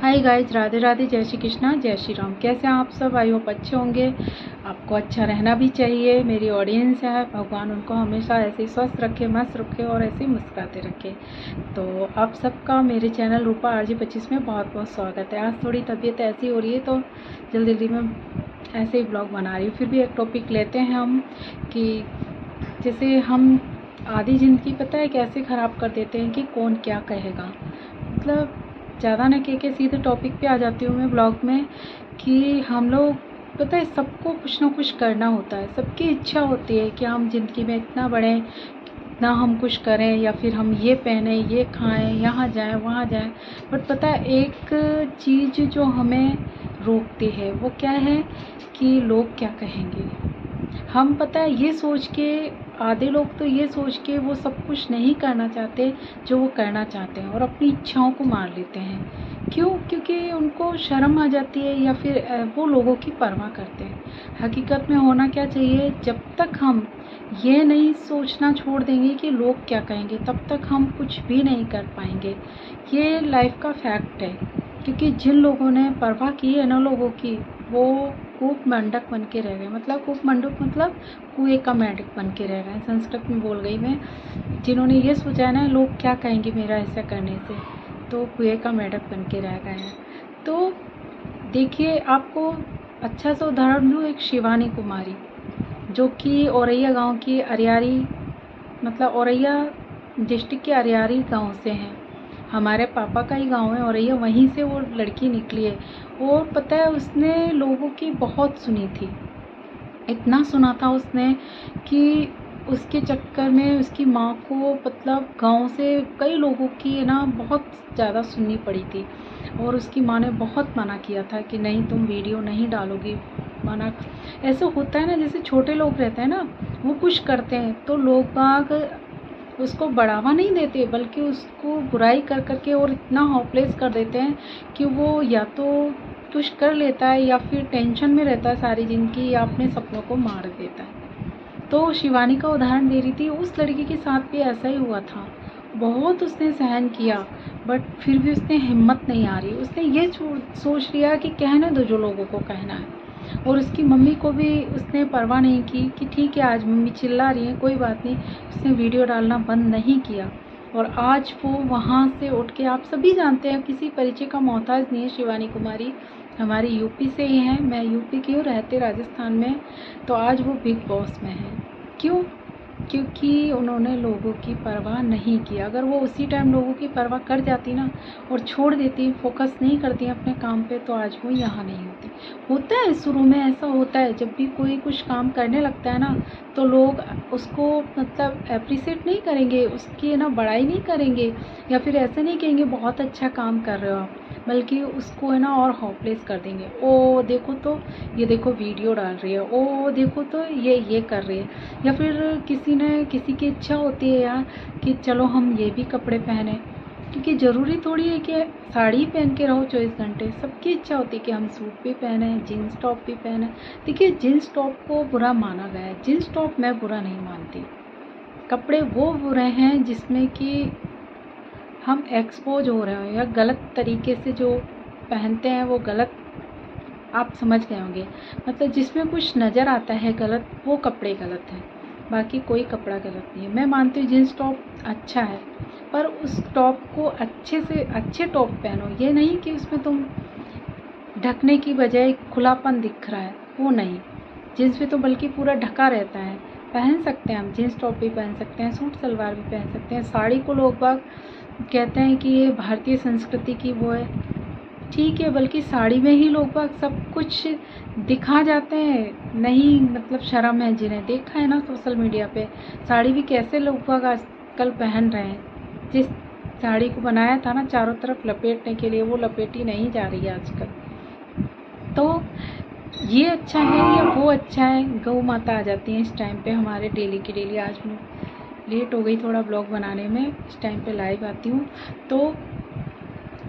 Hi guys, Radhe Radhe, जय श्री कृष्णा, जय श्री राम। कैसे हैं आप सब? आई होप अच्छे होंगे। आपको अच्छा रहना भी चाहिए। मेरी ऑडियंस है, भगवान उनको हमेशा ऐसे ही स्वस्थ रखे, मस्त रखे और ऐसे ही मुस्कुराते रखे। तो आप सबका मेरे चैनल रूपा RJ25 में बहुत बहुत स्वागत है। आज थोड़ी तबीयत ऐसी हो रही है तो जल्दी जल्दी में ऐसे ही ब्लॉग बना रही हूँ। फिर भी एक टॉपिक लेते हैं हम कि जैसे हम आधी ज़िंदगी पता है कैसे ख़राब कर देते हैं कि कौन क्या कहेगा। मतलब ज़्यादा न कह के सीधे टॉपिक पे आ जाती हूँ मैं ब्लॉग में कि हम लोग पता है सबको कुछ ना कुछ करना होता है। सबकी इच्छा होती है कि हम ज़िंदगी में इतना बढ़ें, इतना हम कुछ करें, या फिर हम ये पहने, ये खाएं, यहाँ जाएं, वहाँ जाएं। बट पता है एक चीज़ जो हमें रोकती है वो क्या है कि लोग क्या कहेंगे। हम पता है ये सोच के, आधे लोग तो ये सोच के वो सब कुछ नहीं करना चाहते जो वो करना चाहते हैं और अपनी इच्छाओं को मार लेते हैं। क्यों? क्योंकि उनको शर्म आ जाती है या फिर वो लोगों की परवाह करते हैं। हकीकत में होना क्या चाहिए, जब तक हम ये नहीं सोचना छोड़ देंगे कि लोग क्या कहेंगे तब तक हम कुछ भी नहीं कर पाएंगे। ये लाइफ का फैक्ट है। क्योंकि जिन लोगों ने परवाह की है ना लोगों की, वो कूप मंडक बन के रह गए। मतलब कूप मंडक मतलब कुएं का मेंढक बन के रह गए। संस्कृत में बोल गई मैं। जिन्होंने ये सोचा है ना लोग क्या कहेंगे मेरा ऐसा करने से, तो कुएं का मेंढक बन के रह गए हैं। तो देखिए, आपको अच्छा सा उदाहरण दूँ, एक शिवानी कुमारी जो कि औरैया गांव की अरियारी, मतलब औरैया डिस्ट्रिक्ट के अरियारी गांव से हैं। हमारे पापा का ही गांव है औरैया, वहीं से वो लड़की निकली है। और पता है उसने लोगों की बहुत सुनी थी, इतना सुना था उसने कि उसके चक्कर में उसकी माँ को मतलब गांव से कई लोगों की है ना बहुत ज़्यादा सुननी पड़ी थी। और उसकी माँ ने बहुत मना किया था कि नहीं तुम वीडियो नहीं डालोगी, मना। ऐसा होता है ना, जैसे छोटे लोग रहते हैं ना, वो कुछ करते हैं तो लोग बाग उसको बढ़ावा नहीं देते बल्कि उसको बुराई कर करके और इतना होपलेस कर देते हैं कि वो या तो कुछ कर लेता है या फिर टेंशन में रहता है सारी ज़िंदगी, या अपने सपनों को मार देता है। तो शिवानी का उदाहरण दे रही थी, उस लड़की के साथ भी ऐसा ही हुआ था। बहुत उसने सहन किया बट फिर भी उसने हिम्मत नहीं आ रही। उसने ये सोच लिया कि कहने दो जो लोगों को कहना है। और उसकी मम्मी को भी उसने परवाह नहीं की कि ठीक है आज मम्मी चिल्ला रही है कोई बात नहीं। उसने वीडियो डालना बंद नहीं किया और आज वो वहाँ से उठ के, आप सभी जानते हैं, किसी परिचय का मोहताज नहीं है। शिवानी कुमारी हमारी यूपी से ही हैं। मैं यूपी की हूँ, रहते राजस्थान में। तो आज वो बिग बॉस में है। क्यों? क्योंकि उन्होंने लोगों की परवाह नहीं की। अगर वो उसी टाइम लोगों की परवाह कर जाती ना और छोड़ देती, फोकस नहीं करती अपने काम पे, तो आज वो यहाँ नहीं होती। होता है शुरू में ऐसा होता है, जब भी कोई कुछ काम करने लगता है ना तो लोग उसको मतलब अप्रिशिएट नहीं करेंगे, उसकी ना बड़ाई नहीं करेंगे, या फिर ऐसे नहीं कहेंगे बहुत अच्छा काम कर रहे हो आप, बल्कि उसको है ना और होपलेस कर देंगे। ओ देखो तो ये देखो वीडियो डाल रही है, ओ देखो तो ये कर रही है। या फिर किसी की इच्छा होती है यार कि चलो हम ये भी कपड़े पहने, क्योंकि ज़रूरी थोड़ी है कि साड़ी पहन के रहो 24 घंटे। सबकी इच्छा होती है कि हम सूट भी पहने, जीन्स टॉप भी पहने। देखिए, जीन्स टॉप को बुरा माना गया है, जीन्स टॉप मैं बुरा नहीं मानती। कपड़े वो बुरे हैं जिसमें कि हम एक्सपोज हो रहे हो, या गलत तरीके से जो पहनते हैं वो गलत, आप समझ गए होंगे। मतलब जिसमें कुछ नज़र आता है गलत, वो कपड़े गलत हैं, बाकी कोई कपड़ा गलत नहीं है। मैं मानती हूँ जीन्स टॉप अच्छा है, पर उस टॉप को अच्छे से अच्छे टॉप पहनो। ये नहीं कि उसमें तुम ढकने की बजाय खुलापन दिख रहा है, वो नहीं। जीन्स भी तो बल्कि पूरा ढका रहता है। पहन सकते हैं हम, जीन्स टॉप भी पहन सकते हैं, सूट सलवार भी पहन सकते हैं। साड़ी को लोग बाग कहते हैं कि ये भारतीय संस्कृति की वो है, ठीक है, बल्कि साड़ी में ही लोग बाग सब कुछ दिखा जाते हैं। नहीं मतलब शर्म है जिन्हें, देखा है ना सोशल मीडिया पे साड़ी भी कैसे लोग बाग आजकल पहन रहे हैं। जिस साड़ी को बनाया था ना चारों तरफ लपेटने के लिए, वो लपेटी नहीं जा रही है आजकल। तो ये अच्छा है या वो अच्छा है, गौ माता आ जाती हैं इस टाइम पे हमारे डेली की डेली। आज मैं लेट हो गई थोड़ा ब्लॉग बनाने में, इस टाइम पे लाइव आती हूँ। तो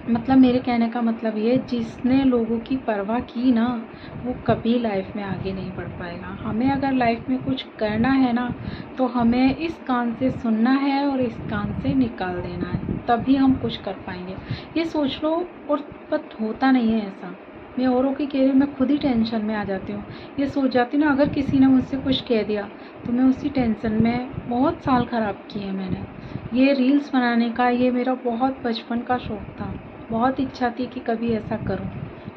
मतलब मेरे कहने का मतलब ये, जिसने लोगों की परवाह की ना, वो कभी लाइफ में आगे नहीं बढ़ पाएगा। हमें अगर लाइफ में कुछ करना है ना, तो हमें इस कान से सुनना है और इस कान से निकाल देना है, तभी हम कुछ कर पाएंगे। ये सोच लो, और बट होता नहीं है ऐसा। मैं औरों की कह रही हूँ, मैं खुद ही टेंशन में आ जाती हूँ। ये सोच जाती हूँ ना, अगर किसी ने मुझसे कुछ कह दिया तो मैं उसी टेंशन में बहुत साल ख़राब किए मैंने। ये रील्स बनाने का ये मेरा बहुत बचपन का शौक़ था, बहुत इच्छा थी कि कभी ऐसा करूं,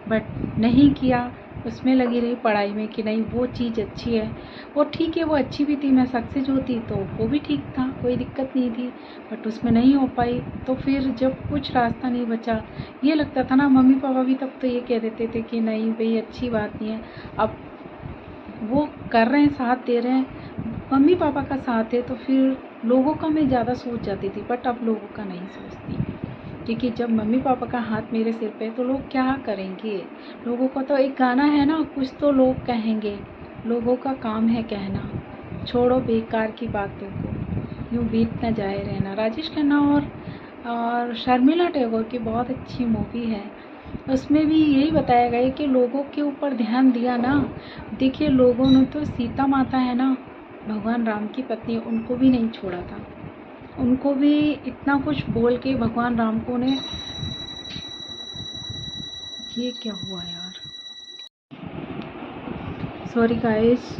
बट नहीं किया। उसमें लगी रही पढ़ाई में कि नहीं वो चीज़ अच्छी है, और ठीक है वो अच्छी भी थी, मैं सक्सेस होती तो वो भी ठीक था, कोई दिक्कत नहीं थी, बट उसमें नहीं हो पाई। तो फिर जब कुछ रास्ता नहीं बचा, ये लगता था ना, मम्मी पापा भी तब तो ये कह देते थे कि नहीं भाई अच्छी बात नहीं है, अब वो कर रहे हैं, साथ दे रहे हैं, मम्मी पापा का साथ है, तो फिर लोगों का मैं ज़्यादा सोच जाती थी, बट अब लोगों का नहीं सोचती। क्योंकि जब मम्मी पापा का हाथ मेरे सिर पे, तो लोग क्या करेंगे। लोगों को तो एक गाना है ना, कुछ तो लोग कहेंगे, लोगों का काम है कहना, छोड़ो बेकार की बातों को, यूँ बीत न जाए रहना। राजेश खन्ना और शर्मिला टैगोर की बहुत अच्छी मूवी है। उसमें भी यही बताया गया है कि लोगों के ऊपर ध्यान दिया ना। देखिए लोगों ने तो सीता माता है ना, भगवान राम की पत्नी, उनको भी नहीं छोड़ा था। उनको भी इतना कुछ बोल के भगवान राम को ने, ये क्या हुआ यार, सॉरी गाइस,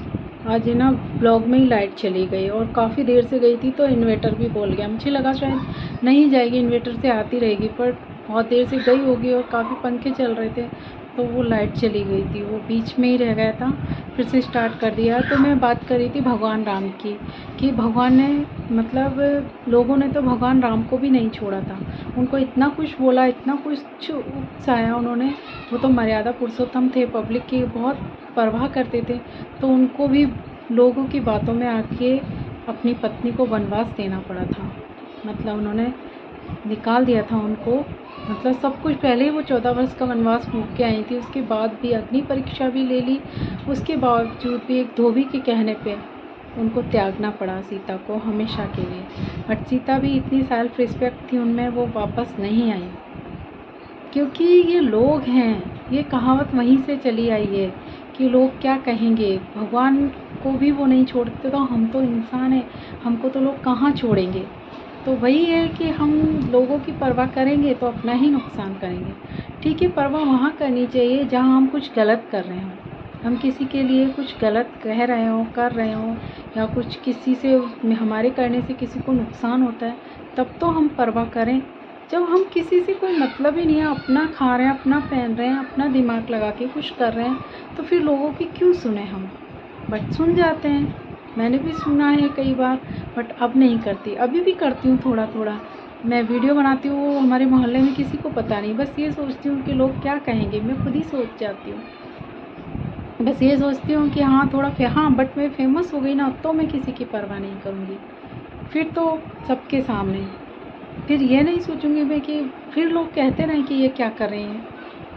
आज है ना ब्लॉग में ही लाइट चली गई, और काफ़ी देर से गई थी, तो इन्वर्टर भी बोल गया। मुझे लगा शायद नहीं जाएगी, इन्वर्टर से आती रहेगी, पर बहुत देर से गई होगी, और काफ़ी पंखे चल रहे थे, तो वो लाइट चली गई थी, वो बीच में ही रह गया था, फिर से स्टार्ट कर दिया। तो मैं बात कर रही थी भगवान राम की, कि भगवान ने, मतलब लोगों ने तो भगवान राम को भी नहीं छोड़ा था, उनको इतना कुछ बोला, इतना कुछ उकसाया उन्होंने। वो तो मर्यादा पुरुषोत्तम थे, पब्लिक की बहुत परवाह करते थे, तो उनको भी लोगों की बातों में आके अपनी पत्नी को वनवास देना पड़ा था। मतलब उन्होंने निकाल दिया था उनको, मतलब सब कुछ। पहले ही वो 14 वर्ष का वनवास भोग के आई थी, उसके बाद भी अग्नि परीक्षा भी ले ली, उसके बावजूद भी एक धोबी के कहने पे उनको त्यागना पड़ा सीता को हमेशा के लिए। बट सीता भी इतनी सेल्फ रिस्पेक्ट थी उनमें, वो वापस नहीं आई, क्योंकि ये लोग हैं, ये कहावत वहीं से चली आई है कि लोग क्या कहेंगे। भगवान को भी वो नहीं छोड़ते, तो हम तो इंसान हैं, हमको तो लोग कहाँ छोड़ेंगे। तो वही है कि हम लोगों की परवाह करेंगे तो अपना ही नुकसान करेंगे। ठीक है, परवाह वहाँ करनी चाहिए जहाँ हम कुछ गलत कर रहे हों, हम किसी के लिए कुछ गलत कह रहे हों, कर रहे हों, या कुछ किसी से, हमारे करने से किसी को नुकसान होता है, तब तो हम परवाह करें। जब हम किसी से कोई मतलब ही नहीं है, अपना खा रहे हैं, अपना पहन रहे हैं, अपना दिमाग लगा के कुछ कर रहे हैं, तो फिर लोगों की क्यों सुने हम। बट सुन जाते हैं, मैंने भी सुना है कई बार, बट अब नहीं करती। अभी भी करती हूँ थोड़ा थोड़ा, मैं वीडियो बनाती हूँ, हमारे मोहल्ले में किसी को पता नहीं, बस ये सोचती हूँ कि लोग क्या कहेंगे, मैं खुद ही सोच जाती हूँ। बस ये सोचती हूँ कि हाँ थोड़ा हाँ, बट मैं फेमस हो गई ना, तो मैं किसी की परवाह नहीं करूँगी, फिर तो सबके सामने। फिर ये नहीं सोचूंगी मैं कि फिर लोग कहते रहें कि ये क्या कर रहे हैं,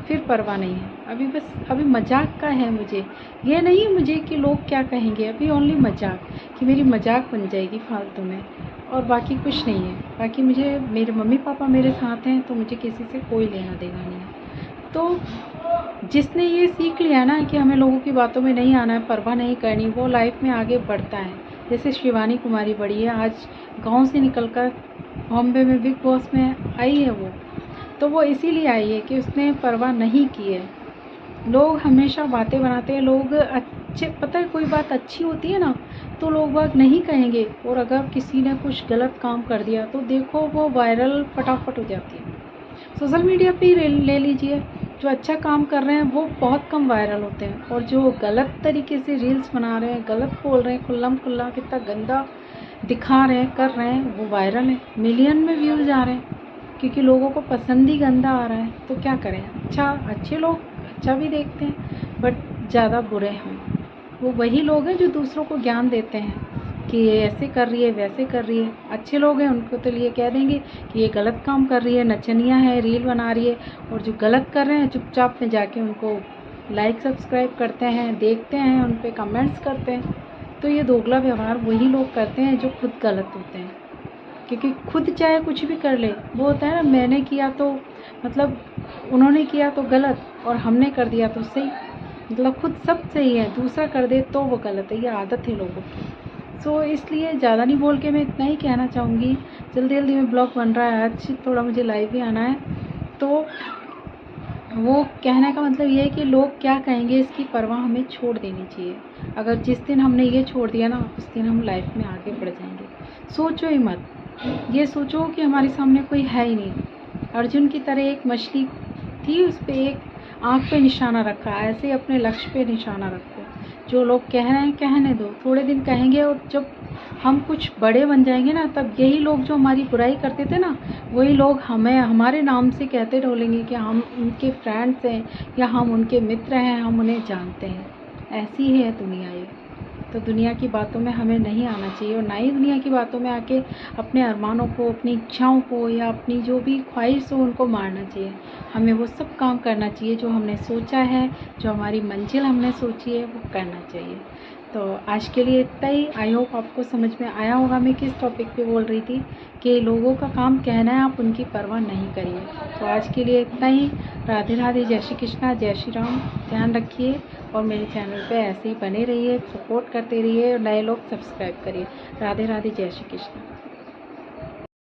फिर परवाह नहीं है। अभी बस अभी मजाक का है मुझे, ये नहीं मुझे कि लोग क्या कहेंगे, अभी ओनली मजाक, कि मेरी मजाक बन जाएगी फालतू में, और बाकी कुछ नहीं है। बाकी मुझे, मेरे मम्मी पापा मेरे साथ हैं, तो मुझे किसी से कोई लेना देना नहीं है। तो जिसने ये सीख लिया ना कि हमें लोगों की बातों में नहीं आना है, परवाह नहीं करनी, वो लाइफ में आगे बढ़ता है। जैसे शिवानी कुमारी बढ़ी है, आज गाँव से निकलकर बॉम्बे में बिग बॉस में आई है वो, तो वो इसीलिए आई है कि उसने परवाह नहीं की है। लोग हमेशा बातें बनाते हैं, लोग अच्छे, पता है कोई बात अच्छी होती है ना, तो लोग बात नहीं कहेंगे, और अगर किसी ने कुछ गलत काम कर दिया तो देखो वो वायरल फटाफट हो जाती है। सोशल मीडिया पे ही ले लीजिए, जो अच्छा काम कर रहे हैं वो बहुत कम वायरल होते हैं, और जो गलत तरीके से रील्स बना रहे हैं, गलत बोल रहे हैं, खुल्लम खुल्ला कितना गंदा दिखा रहे हैं, कर रहे हैं, वो वायरल है, मिलियन में व्यूज़ आ रहे हैं, क्योंकि लोगों को पसंद ही गंदा आ रहा है। तो क्या करें, अच्छे लोग अच्छा भी देखते हैं, बट ज़्यादा बुरे हैं। वो वही लोग हैं जो दूसरों को ज्ञान देते हैं कि ये ऐसे कर रही है, वैसे कर रही है। अच्छे लोग हैं उनको तो लिए कह देंगे कि ये गलत काम कर रही है, नचनिया है, रील बना रही है, और जो गलत कर रहे हैं चुपचाप में जाके उनको लाइक सब्सक्राइब करते हैं, देखते हैं, उन पर कमेंट्स करते हैं। तो ये दोगला व्यवहार वही लोग करते हैं जो खुद गलत होते हैं। क्योंकि खुद चाहे कुछ भी कर ले, वो होता है ना, मैंने किया तो मतलब उन्होंने किया तो गलत और हमने कर दिया तो सही, मतलब खुद सब सही है, दूसरा कर दे तो वो गलत है। ये आदत है लोगों की। सो इसलिए ज़्यादा नहीं बोल के मैं इतना ही कहना चाहूँगी। जल्दी जल्दी में ब्लॉग बन रहा है, आज थोड़ा मुझे लाइव भी आना है, तो वो कहने का मतलब ये है कि लोग क्या कहेंगे इसकी परवाह हमें छोड़ देनी चाहिए। अगर जिस दिन हमने ये छोड़ दिया ना, उस दिन हम लाइफ में आगे बढ़ जाएंगे। सोचो ही मत, ये सोचो कि हमारे सामने कोई है ही नहीं। अर्जुन की तरह एक मछली थी, उस पर एक आँख पे निशाना रखा, ऐसे अपने लक्ष्य पे निशाना रखो। जो लोग कह रहे हैं कहने दो, थोड़े दिन कहेंगे, और जब हम कुछ बड़े बन जाएंगे ना, तब यही लोग जो हमारी बुराई करते थे ना, वही लोग हमें हमारे नाम से कहते डोलेंगे कि हम उनके फ्रेंड्स हैं या हम उनके मित्र हैं, हम उन्हें जानते हैं। ऐसी ही है दुनिया ये। तो दुनिया की बातों में हमें नहीं आना चाहिए, और ना ही दुनिया की बातों में आके अपने अरमानों को, अपनी इच्छाओं को या अपनी जो भी ख्वाहिश हो उनको मारना चाहिए। हमें वो सब काम करना चाहिए जो हमने सोचा है, जो हमारी मंजिल हमने सोची है, वो करना चाहिए। तो आज के लिए इतना ही। आई होप आपको समझ में आया होगा मैं किस टॉपिक पे बोल रही थी, कि लोगों का काम कहना है, आप उनकी परवाह नहीं करिए। तो आज के लिए इतना ही। राधे राधे, जय श्री कृष्णा, जय श्री राम। ध्यान रखिए और मेरे चैनल पे ऐसे ही बने रहिए, सपोर्ट करते रहिए, और नए लोग सब्सक्राइब करिए। राधे राधे, जय श्री कृष्ण।